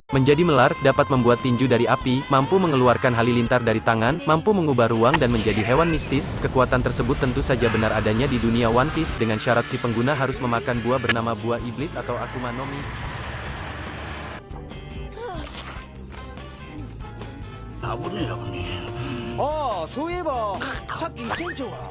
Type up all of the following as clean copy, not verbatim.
Menjadi melar, dapat membuat tinju dari api, mampu mengeluarkan halilintar dari tangan, mampu mengubah ruang dan menjadi hewan mistis. Kekuatan tersebut tentu saja benar adanya di dunia One Piece, dengan syarat si pengguna harus memakan buah bernama buah iblis atau Akuma no Mi. 危ねえ危ねえ。ああ、そういえばさっき店長が。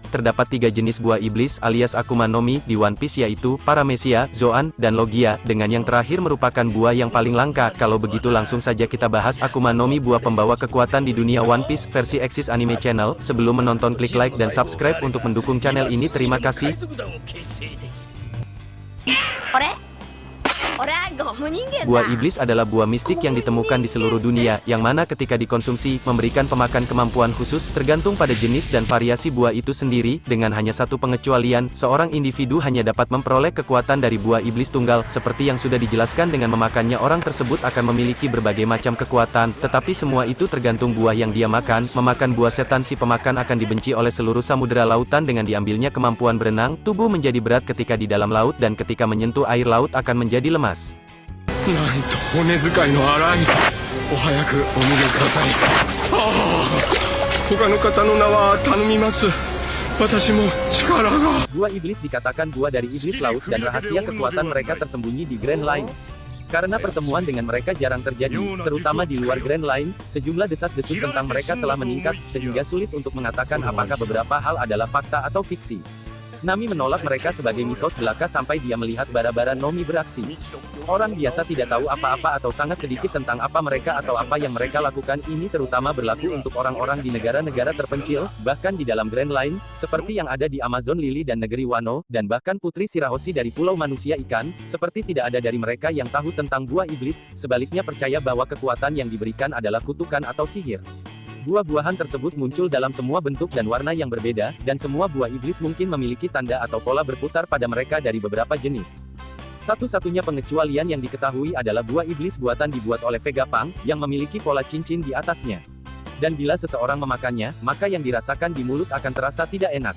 Terdapat 3 jenis buah iblis alias Akuma no Mi di One Piece, yaitu Paramecia, Zoan, dan Logia, dengan yang terakhir merupakan buah yang paling langka. Kalau begitu langsung saja kita bahas Akuma no Mi, buah pembawa kekuatan di dunia One Piece versi Axis Anime Channel. Sebelum menonton, klik like dan subscribe untuk mendukung channel ini. Terima kasih. Buah iblis adalah buah mistik yang ditemukan di seluruh dunia, yang mana ketika dikonsumsi, memberikan pemakan kemampuan khusus, tergantung pada jenis dan variasi buah itu sendiri, dengan hanya satu pengecualian, seorang individu hanya dapat memperoleh kekuatan dari buah iblis tunggal, seperti yang sudah dijelaskan. Dengan memakannya orang tersebut akan memiliki berbagai macam kekuatan, tetapi semua itu tergantung buah yang dia makan. Memakan buah setan, si pemakan akan dibenci oleh seluruh samudera lautan dengan diambilnya kemampuan berenang, tubuh menjadi berat ketika di dalam laut dan ketika menyentuh air laut akan menjadi lemas. なんと骨遣いの荒い。お早くお逃げください。ああ、他の方の名は頼みます。私も力が。 Buah iblis dikatakan buah dari iblis laut, dan rahasia kekuatan mereka tersembunyi di Grand Line. Karena pertemuan dengan mereka jarang terjadi, terutama di luar Grand Line, sejumlah desas-desus tentang mereka telah meningkat, sehingga sulit untuk mengatakan apakah beberapa hal adalah fakta atau fiksi. Nami menolak mereka sebagai mitos belaka sampai dia melihat bara-bara Nomi beraksi. Orang biasa tidak tahu apa-apa atau sangat sedikit tentang apa mereka atau apa yang mereka lakukan. Ini terutama berlaku untuk orang-orang di negara-negara terpencil, bahkan di dalam Grand Line, seperti yang ada di Amazon Lily dan negeri Wano, dan bahkan Putri Shirahoshi dari Pulau Manusia Ikan. Seperti tidak ada dari mereka yang tahu tentang buah iblis, sebaliknya percaya bahwa kekuatan yang diberikan adalah kutukan atau sihir. Buah-buahan tersebut muncul dalam semua bentuk dan warna yang berbeda, dan semua buah iblis mungkin memiliki tanda atau pola berputar pada mereka dari beberapa jenis. Satu-satunya pengecualian yang diketahui adalah buah iblis buatan dibuat oleh Vegapunk, yang memiliki pola cincin di atasnya. Dan bila seseorang memakannya, maka yang dirasakan di mulut akan terasa tidak enak.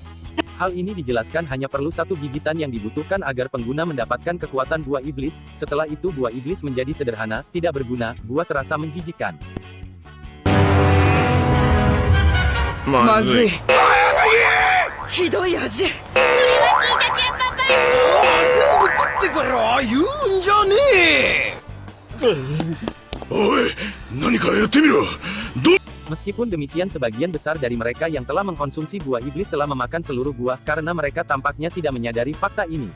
Hal ini dijelaskan hanya perlu satu gigitan yang dibutuhkan agar pengguna mendapatkan kekuatan buah iblis. Setelah itu buah iblis menjadi sederhana, tidak berguna, buah terasa menjijikkan. まずい。ひどい味。全部食ってから言うんじゃねえ。おい、何かやってみろ。 Meskipun demikian, sebagian besar dari mereka yang telah mengkonsumsi buah iblis telah memakan seluruh buah, karena mereka tampaknya tidak menyadari fakta ini.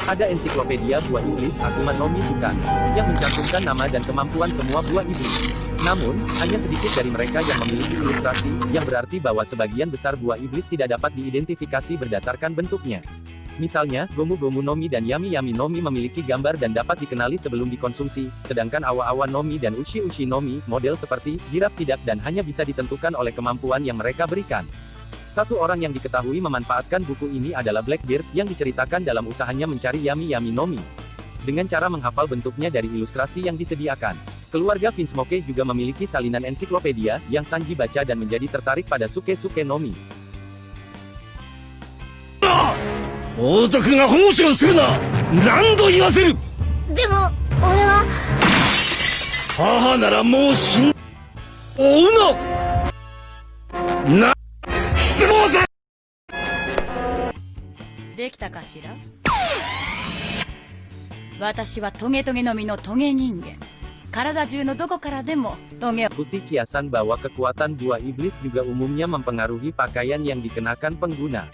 Ada ensiklopedia buah iblis Akuma no Mi bukan, yang mencantumkan nama dan kemampuan semua buah iblis. Namun, hanya sedikit dari mereka yang memiliki ilustrasi, yang berarti bahwa sebagian besar buah iblis tidak dapat diidentifikasi berdasarkan bentuknya. Misalnya, Gomu Gomu no Mi dan Yami Yami no Mi memiliki gambar dan dapat dikenali sebelum dikonsumsi, sedangkan Awa Awa no Mi dan Ushi Ushi no Mi, model seperti giraf tidak dan hanya bisa ditentukan oleh kemampuan yang mereka berikan. Satu orang yang diketahui memanfaatkan buku ini adalah Blackbeard, yang diceritakan dalam usahanya mencari Yami Yami no Mi. Dengan cara menghafal bentuknya dari ilustrasi yang disediakan. Keluarga Vinsmoke juga memiliki salinan ensiklopedia, yang Sanji baca dan menjadi tertarik pada Suke Suke no Mi. 王族が奉仕をするな。何度言わせる。でも俺は母ならもう死ん。追うな。な。失望さ。できたかしら。私はトゲトゲの実のトゲ人間。体中のどこからでもトゲを。 Bukti kiasan bahwa kekuatan buah iblis juga umumnya mempengaruhi pakaian yang dikenakan pengguna.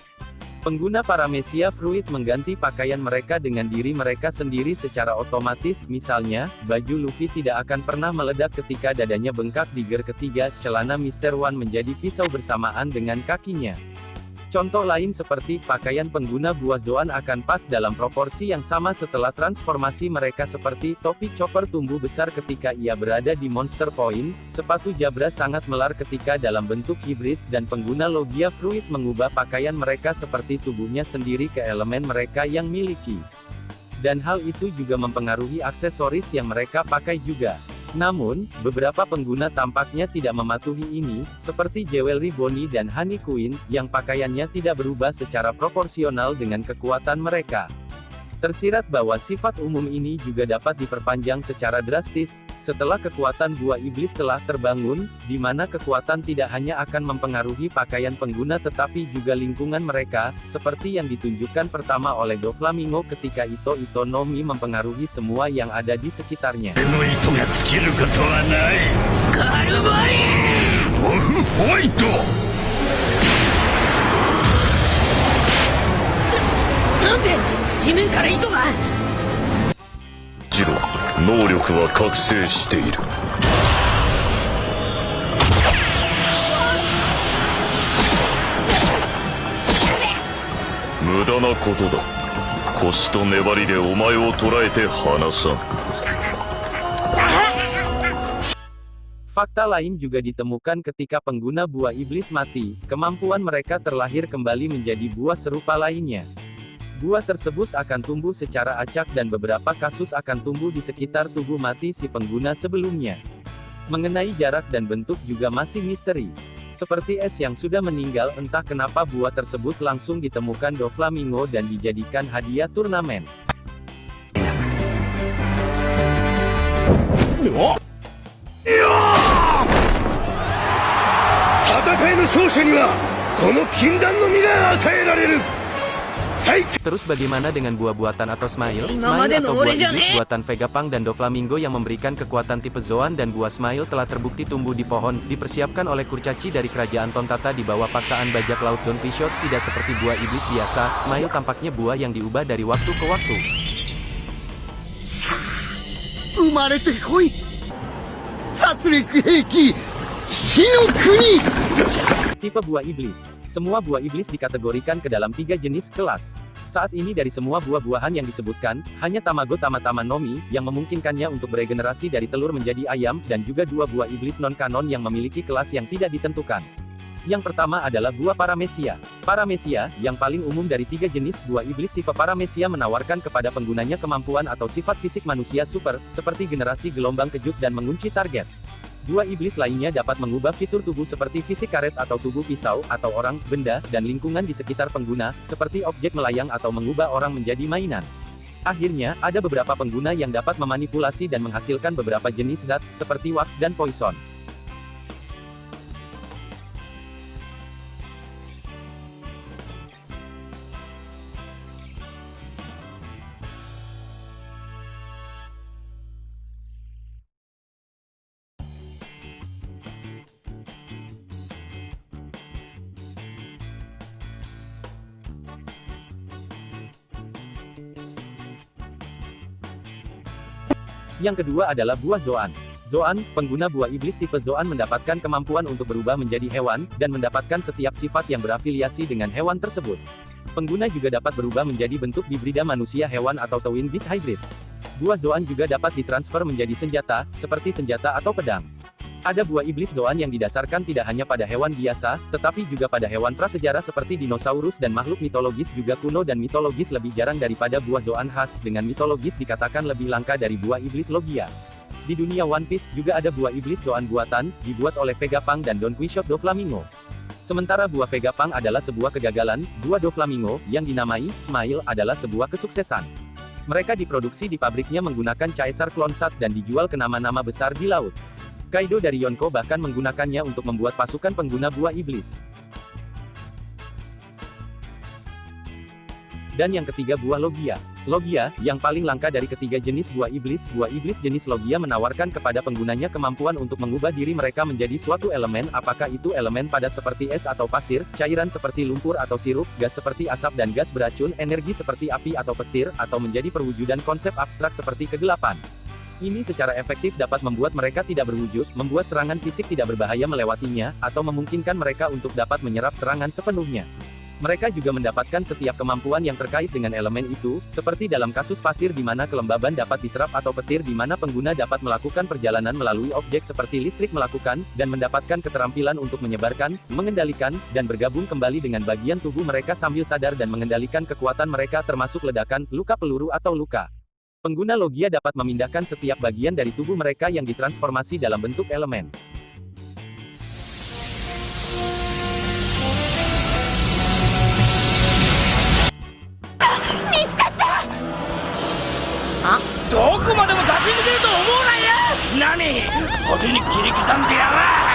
Pengguna Paramecia Fruit mengganti pakaian mereka dengan diri mereka sendiri secara otomatis. Misalnya, baju Luffy tidak akan pernah meledak ketika dadanya bengkak di gear ketiga, celana Mr. One menjadi pisau bersamaan dengan kakinya. Contoh lain seperti, pakaian pengguna buah Zoan akan pas dalam proporsi yang sama setelah transformasi mereka, seperti, topi Chopper tumbuh besar ketika ia berada di Monster Point, sepatu Jabra sangat melar ketika dalam bentuk hibrid, dan pengguna Logia Fruit mengubah pakaian mereka seperti tubuhnya sendiri ke elemen mereka yang miliki. Dan hal itu juga mempengaruhi aksesoris yang mereka pakai juga. Namun, beberapa pengguna tampaknya tidak mematuhi ini, seperti Jewelry Bonnie dan Honey Queen, yang pakaiannya tidak berubah secara proporsional dengan kekuatan mereka. Tersirat bahwa sifat umum ini juga dapat diperpanjang secara drastis, setelah kekuatan buah iblis telah terbangun, di mana kekuatan tidak hanya akan mempengaruhi pakaian pengguna tetapi juga lingkungan mereka, seperti yang ditunjukkan pertama oleh Doflamingo ketika Ito no Mi mempengaruhi semua yang ada di sekitarnya. の糸が尽きることはない。カルバリーホワイト。なんで地面から糸が。ジロ能力は覚醒している。無駄なことだ。腰と粘りでお前を捕らえて離さん。 Fakta lain juga ditemukan ketika pengguna buah iblis mati, kemampuan mereka terlahir kembali menjadi buah serupa lainnya. Buah tersebut akan tumbuh secara acak dan beberapa kasus akan tumbuh di sekitar tubuh mati si pengguna sebelumnya. Mengenai jarak dan bentuk juga masih misteri. Seperti es yang sudah meninggal, entah kenapa buah tersebut langsung ditemukan Doflamingo dan dijadikan hadiah turnamen. 戦いの勝者にはこの禁断の実が与えられる。 Terus bagaimana dengan buah buatan atau Smile? Imama Smile atau no buah ore ja iblis ne. buatan Vegapunk dan Doflamingo yang memberikan kekuatan tipe Zoan dan buah Smile telah terbukti tumbuh di pohon, dipersiapkan oleh kurcaci dari kerajaan Tontata di bawah paksaan bajak laut Don Quixote. Tidak seperti buah iblis biasa, Smile tampaknya buah yang diubah dari waktu ke waktu. 生まれてこい殺戮兵器死の国 Tipe buah iblis. Semua buah iblis dikategorikan ke dalam 3 jenis kelas. Saat ini dari semua buah-buahan yang disebutkan, hanya Tamago Tamatama Nomi, yang memungkinkannya untuk beregenerasi dari telur menjadi ayam, dan juga 2 buah iblis non-kanon yang memiliki kelas yang tidak ditentukan. Yang pertama adalah buah Paramecia. Paramecia, yang paling umum dari 3 jenis buah iblis tipe Paramecia menawarkan kepada penggunanya kemampuan atau sifat fisik manusia super, seperti generasi gelombang kejut dan mengunci target. Buah iblis lainnya dapat mengubah fitur tubuh seperti fisik karet atau tubuh pisau, atau orang, benda, dan lingkungan di sekitar pengguna, seperti objek melayang atau mengubah orang menjadi mainan. Akhirnya, ada beberapa pengguna yang dapat memanipulasi dan menghasilkan beberapa jenis zat, seperti wax dan poison. Yang kedua adalah buah Zoan. Zoan, pengguna buah iblis tipe Zoan mendapatkan kemampuan untuk berubah menjadi hewan, dan mendapatkan setiap sifat yang berafiliasi dengan hewan tersebut. Pengguna juga dapat berubah menjadi bentuk hibrida manusia hewan atau twin beast hybrid. Buah Zoan juga dapat ditransfer menjadi senjata, seperti senjata atau pedang. Ada buah iblis Zoan yang didasarkan tidak hanya pada hewan biasa, tetapi juga pada hewan prasejarah seperti dinosaurus dan makhluk mitologis juga kuno dan mitologis lebih jarang daripada buah Zoan khas, dengan mitologis dikatakan lebih langka dari buah iblis Logia. Di dunia One Piece juga ada buah iblis Zoan buatan, dibuat oleh Vegapunk dan Don Quixote Doflamingo. Sementara buah Vegapunk adalah sebuah kegagalan, buah Doflamingo, yang dinamai Smile, adalah sebuah kesuksesan. Mereka diproduksi di pabriknya menggunakan caesar klonsat dan dijual ke nama-nama besar di laut. Kaido dari Yonko bahkan menggunakannya untuk membuat pasukan pengguna buah iblis. Dan yang ketiga buah Logia. Logia, yang paling langka dari ketiga jenis buah iblis jenis Logia menawarkan kepada penggunanya kemampuan untuk mengubah diri mereka menjadi suatu elemen, apakah itu elemen padat seperti es atau pasir, cairan seperti lumpur atau sirup, gas seperti asap dan gas beracun, energi seperti api atau petir, atau menjadi perwujudan konsep abstrak seperti kegelapan. Ini secara efektif dapat membuat mereka tidak berwujud, membuat serangan fisik tidak berbahaya melewatinya, atau memungkinkan mereka untuk dapat menyerap serangan sepenuhnya. Mereka juga mendapatkan setiap kemampuan yang terkait dengan elemen itu, seperti dalam kasus pasir di mana kelembaban dapat diserap atau petir di mana pengguna dapat melakukan perjalanan melalui objek seperti listrik melakukan, dan mendapatkan keterampilan untuk menyebarkan, mengendalikan, dan bergabung kembali dengan bagian tubuh mereka sambil sadar dan mengendalikan kekuatan mereka termasuk ledakan, luka peluru atau luka. Pengguna Logia dapat memindahkan setiap bagian dari tubuh mereka yang ditransformasi dalam bentuk elemen. ち抜けると思うなよ。何派手に切り刻んでやら。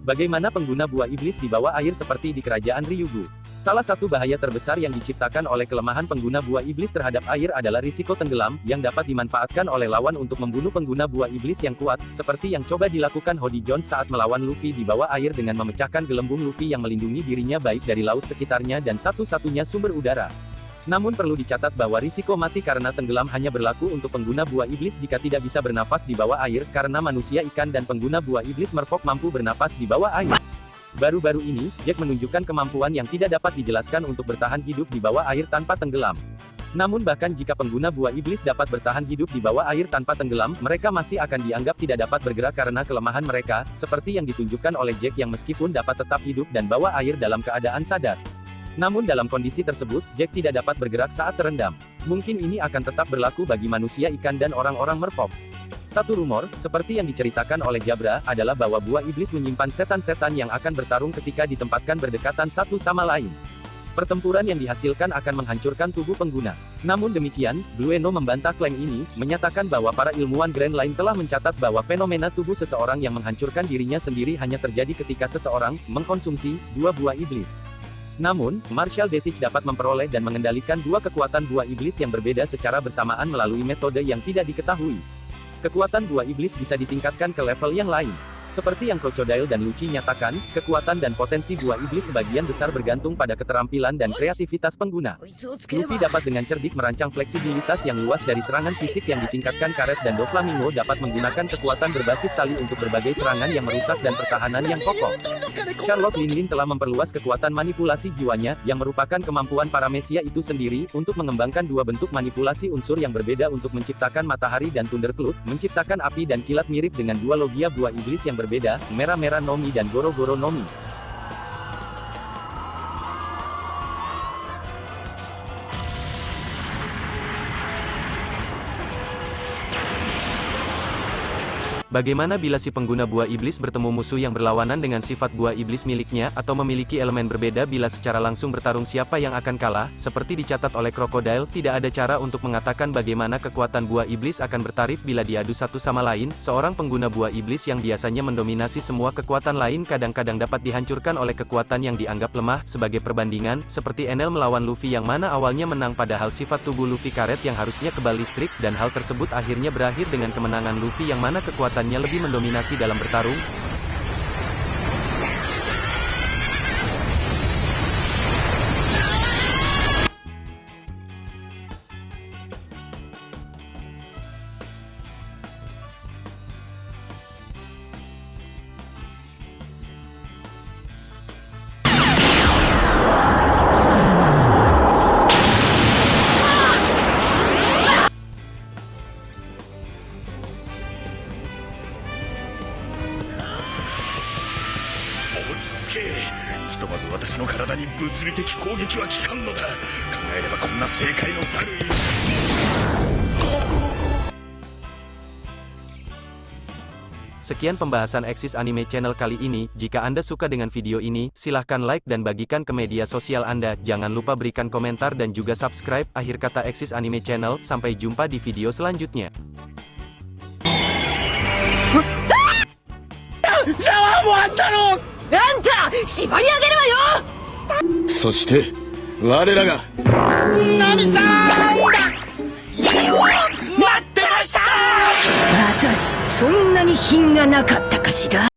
Bagaimana pengguna buah iblis di bawah air seperti di kerajaan Ryugu? Salah satu bahaya terbesar yang diciptakan oleh kelemahan pengguna buah iblis terhadap air adalah risiko tenggelam, yang dapat dimanfaatkan oleh lawan untuk membunuh pengguna buah iblis yang kuat, seperti yang coba dilakukan Hody Jones saat melawan Luffy di bawah air dengan memecahkan gelembung Luffy yang melindungi dirinya baik dari laut sekitarnya dan satu-satunya sumber udara. Namun perlu dicatat bahwa risiko mati karena tenggelam hanya berlaku untuk pengguna buah iblis jika tidak bisa bernafas di bawah air, karena manusia ikan dan pengguna buah iblis merfolk mampu bernafas di bawah air. Baru-baru ini, Jack menunjukkan kemampuan yang tidak dapat dijelaskan untuk bertahan hidup di bawah air tanpa tenggelam. Namun bahkan jika pengguna buah iblis dapat bertahan hidup di bawah air tanpa tenggelam, mereka masih akan dianggap tidak dapat bergerak karena kelemahan mereka, seperti yang ditunjukkan oleh Jack yang meskipun dapat tetap hidup dan bawah air dalam keadaan sadar. Namun dalam kondisi tersebut, Jack tidak dapat bergerak saat terendam. Mungkin ini akan tetap berlaku bagi manusia ikan dan orang-orang merfolk. Satu rumor, seperti yang diceritakan oleh Jabra, adalah bahwa buah iblis menyimpan setan-setan yang akan bertarung ketika ditempatkan berdekatan satu sama lain. Pertempuran yang dihasilkan akan menghancurkan tubuh pengguna. Namun demikian, Blueno membantah klaim ini, menyatakan bahwa para ilmuwan Grand Line telah mencatat bahwa fenomena tubuh seseorang yang menghancurkan dirinya sendiri hanya terjadi ketika seseorang mengkonsumsi dua buah iblis. Namun, Marshall Deitch dapat memperoleh dan mengendalikan dua kekuatan buah iblis yang berbeda secara bersamaan melalui metode yang tidak diketahui. Kekuatan buah iblis bisa ditingkatkan ke level yang lain. Seperti yang Crocodile dan Lucci nyatakan, kekuatan dan potensi buah iblis sebagian besar bergantung pada keterampilan dan kreativitas pengguna. Luffy dapat dengan cerdik merancang fleksibilitas yang luas dari serangan fisik yang ditingkatkan karet, dan Doflamingo dapat menggunakan kekuatan berbasis tali untuk berbagai serangan yang merusak dan pertahanan yang kokoh. Charlotte Linlin telah memperluas kekuatan manipulasi jiwanya, yang merupakan kemampuan paramesia itu sendiri, untuk mengembangkan dua bentuk manipulasi unsur yang berbeda untuk menciptakan matahari dan Thundercloud, menciptakan api dan kilat mirip dengan dua logia buah iblis yang berbeda, Mera-Mera Nomi dan Goro-Goro Nomi. Bagaimana bila si pengguna buah iblis bertemu musuh yang berlawanan dengan sifat buah iblis miliknya, atau memiliki elemen berbeda? Bila secara langsung bertarung siapa yang akan kalah? Seperti dicatat oleh Crocodile, tidak ada cara untuk mengatakan bagaimana kekuatan buah iblis akan bertarif bila diadu satu sama lain. Seorang pengguna buah iblis yang biasanya mendominasi semua kekuatan lain kadang-kadang dapat dihancurkan oleh kekuatan yang dianggap lemah. Sebagai perbandingan, seperti Enel melawan Luffy yang mana awalnya menang padahal sifat tubuh Luffy karet yang harusnya kebal listrik, dan hal tersebut akhirnya berakhir dengan kemenangan Luffy yang mana kekuatan lebih mendominasi dalam bertarung. Sekian pembahasan Axis Anime Channel kali ini. Jika Anda suka dengan video ini, silahkan like dan bagikan ke media sosial Anda. Jangan lupa berikan komentar dan juga subscribe. Akhir kata Axis Anime Channel, sampai jumpa di video selanjutnya. シャワーもあったの。あんた縛り上げるわよ。そして我らがナミさんだ。待ってました。私そんなに品がなかったかしら。